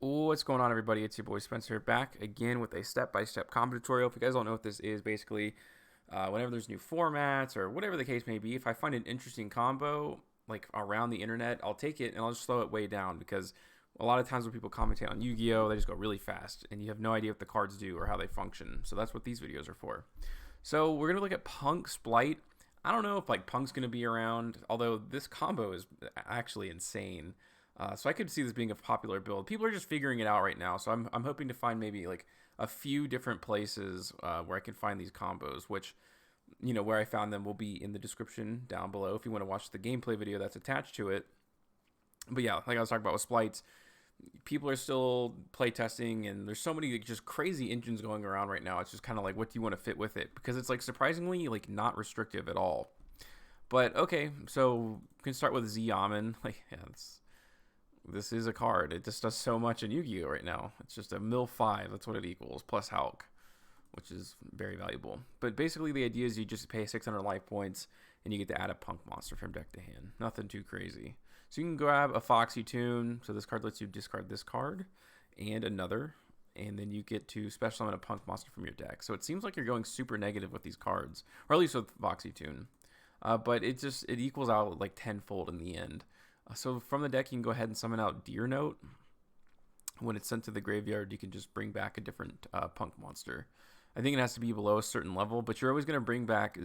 What's going on, everybody? It's your boy Spencer back again with a step-by-step combo tutorial. If you guys don't know what this is, basically, whenever there's new formats or whatever the case may be, if I find an interesting combo like around the internet, I'll take it and I'll just slow it way down because a lot of times when people commentate on Yu-Gi-Oh, they just go really fast and you have no idea what the cards do or how they function. So that's what these videos are for. So we're gonna look at P.U.N.K, Splight. I don't know if like P.U.N.K's gonna be around, although this combo is actually insane. So I could see this being a popular build. People are just figuring it out right now. So I'm hoping to find maybe like a few different places where I can find these combos, which, you know, where I found them will be in the description down below if you want to watch the gameplay video that's attached to it. But yeah, like I was talking about with Splights, people are still playtesting and there's so many like, just crazy engines going around right now. It's just kind of like, what do you want to fit with it? Because it's like surprisingly like not restrictive at all. But okay, so we can start with Z-Amin. Like, yeah, this is a card. It just does so much in Yu-Gi-Oh right now. It's just a mill 5. That's what it equals, plus Hulk, which is very valuable. But basically the idea is you just pay 600 life points and you get to add a P.U.N.K monster from deck to hand. Nothing too crazy. So you can grab a Foxy Tune. So this card lets you discard this card and another. And then you get to special summon a P.U.N.K monster from your deck. So it seems like you're going super negative with these cards, or at least with Foxy Tune. But it equals out like tenfold in the end. So from the deck, you can go ahead and summon out Deer Note. When it's sent to the graveyard, you can just bring back a different P.U.N.K monster. I think it has to be below a certain level, but you're always going to bring back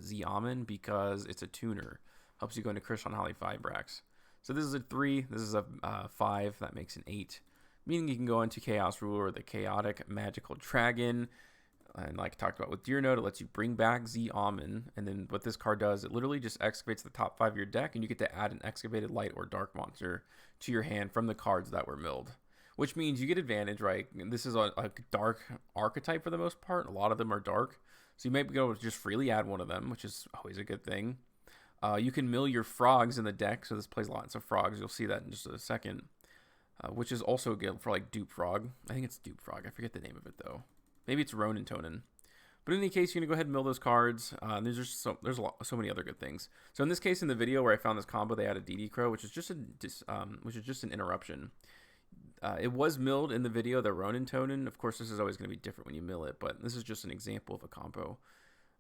Z-Amin because it's a tuner. Helps you go into Krishan Holly 5-Brax. So this is a 3, this is a 5, that makes an 8. Meaning you can go into Chaos Ruler or the Chaotic Magical Dragon. And like I talked about with Deer Note, it lets you bring back Z-Amin. And then what this card does, it literally just excavates the top 5 of your deck, and you get to add an excavated light or dark monster to your hand from the cards that were milled. Which means you get advantage, right? This is a dark archetype for the most part. A lot of them are dark. So you may be able to just freely add one of them, which is always a good thing. You can mill your frogs in the deck. So this plays lots of frogs. You'll see that in just a second. Which is also good for like Dupe Frog. I think it's Dupe Frog. I forget the name of it though. Maybe it's Ronin Tonin. But in any case, you're going to go ahead and mill those cards. There's just so many other good things. So in this case, in the video where I found this combo, they added DD Crow, which is just an interruption. It was milled in the video, the Ronin Tonin. Of course, this is always going to be different when you mill it, but this is just an example of a combo.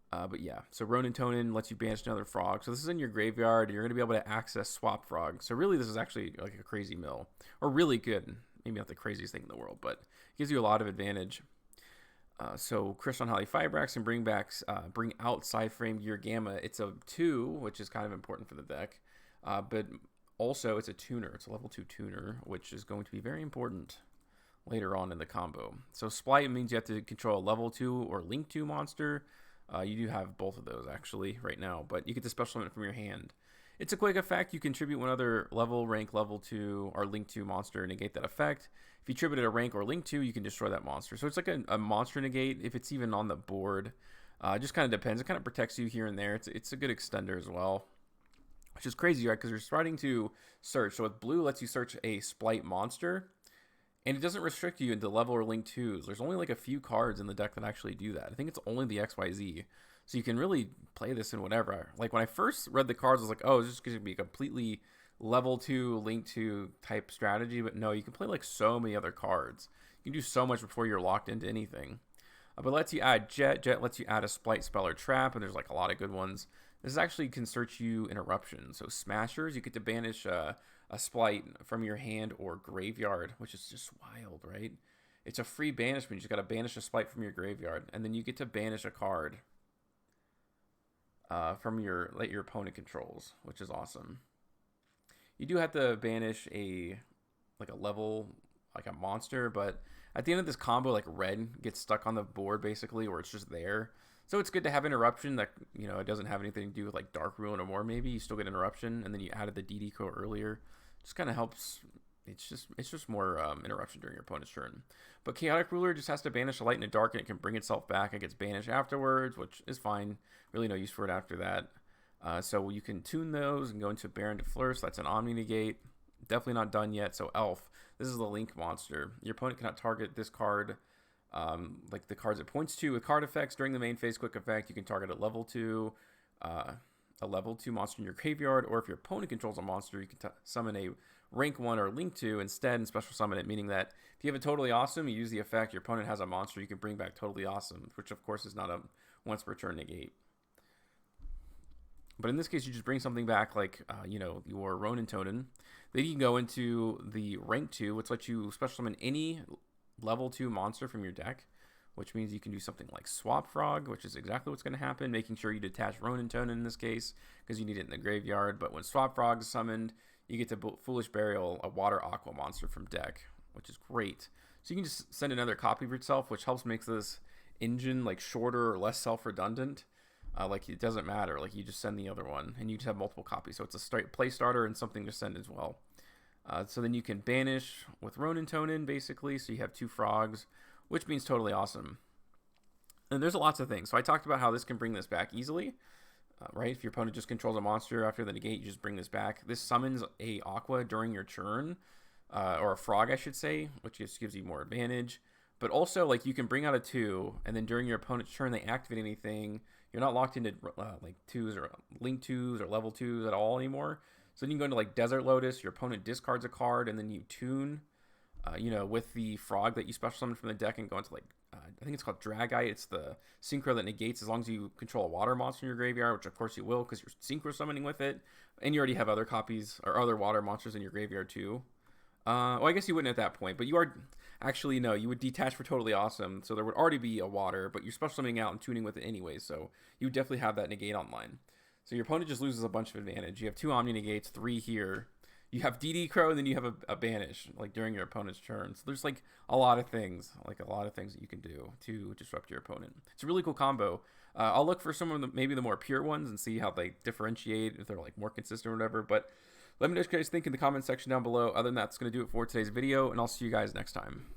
But yeah, so Ronin Tonin lets you banish another frog. So this is in your graveyard. You're going to be able to access swap frog. So really, this is actually like a crazy mill, or really good. Maybe not the craziest thing in the world, but it gives you a lot of advantage. So Krishan Holly 5-Brax and bring out Side-Frame Gear Gamma. It's a 2, which is kind of important for the deck. But also it's a tuner. It's a level 2 tuner, which is going to be very important later on in the combo. So Splight means you have to control a level 2 or link 2 monster. You do have both of those actually right now, but you get the special summon from your hand. It's a quick effect. You contribute one other rank level 2 or link 2 monster and negate that effect. If you tribute a rank or link 2, you can destroy that monster. So it's like a monster negate if it's even on the board. It just kind of depends. It kind of protects you here and there. It's a good extender as well, which is crazy, right? Because you're starting to search. So with blue, lets you search a Splight monster, and it doesn't restrict you into level or link 2s. There's only like a few cards in the deck that actually do that. I think it's only the XYZ. So you can really play this in whatever. Like when I first read the cards, I was like, oh, it's just going to be a completely level 2, link 2 type strategy. But no, you can play like so many other cards. You can do so much before you're locked into anything. But lets you add Jet. Jet lets you add a Splight Spell or Trap, and there's like a lot of good ones. This actually can search you Interruption. So Smashers, you get to banish a Splight from your hand or graveyard, which is just wild, right? It's a free banishment. You just got to banish a Splight from your graveyard, and then you get to banish a card from your opponent controls, which is awesome. You do have to banish a monster, but at the end of this combo, like red gets stuck on the board basically, or it's just there. So it's good to have interruption that, you know, it doesn't have anything to do with like Dark Ruin or more. Maybe you still get interruption, and then you added the DD Crow earlier. Just kind of helps. It's just more interruption during your opponent's turn. But Chaotic Ruler just has to banish a light and a dark, and it can bring itself back. It gets banished afterwards, which is fine. Really no use for it after that. So you can tune those and go into Baron de Fleur. So that's an Omni Negate. Definitely not done yet. So Elf. This is the Link monster. Your opponent cannot target this card like the cards it points to with card effects. During the main phase quick effect, you can target a level 2 monster in your graveyard, or if your opponent controls a monster, you can summon a rank 1 or link 2 instead and special summon it, meaning that if you have a Totally Awesome, you use the effect, your opponent has a monster, you can bring back Totally Awesome, which of course is not a once per turn negate. But in this case, you just bring something back like, your Ronin Tonin. Then you can go into the rank 2, which lets you special summon any level 2 monster from your deck, which means you can do something like Swap Frog, which is exactly what's going to happen, making sure you detach Ronin Tonin in this case, because you need it in the graveyard. But when Swap Frog is summoned, you get to Foolish Burial, a Water Aqua monster from deck, which is great. So you can just send another copy of yourself, which helps make this engine like shorter or less self-redundant. Like it doesn't matter, like you just send the other one and you just have multiple copies, so it's a straight play starter and something to send as well. So then you can banish with Ronin Tonin basically, so you have 2 frogs, which means Totally Awesome. And there's lots of things. So I talked about how this can bring this back easily, right? If your opponent just controls a monster after the negate, you just bring this back. This summons a Aqua during your turn, or a frog I should say, which just gives you more advantage. But also, like, you can bring out a 2, and then during your opponent's turn, they activate anything. You're not locked into like 2s or link 2s or level 2s at all anymore. So then you can go into like Desert Lotus, your opponent discards a card, and then you tune, with the frog that you special summon from the deck and go into like, I think it's called Dragite. It's the synchro that negates as long as you control a water monster in your graveyard, which of course you will because you're synchro summoning with it. And you already have other copies or other water monsters in your graveyard too. Well, I guess you wouldn't at that point, but you are actually, no, you would detach for Totally Awesome, so there would already be a water, but you're special summoning out and tuning with it anyway, so you would definitely have that negate online. So your opponent just loses a bunch of advantage. You have 2 Omni negates, 3 here. You have DD Crow, and then you have a banish, like during your opponent's turn. So there's like a lot of things that you can do to disrupt your opponent. It's a really cool combo. I'll look for some of the, maybe the more pure ones and see how they differentiate, if they're like more consistent or whatever, but let me know what you guys think in the comment section down below. Other than that, that's going to do it for today's video, and I'll see you guys next time.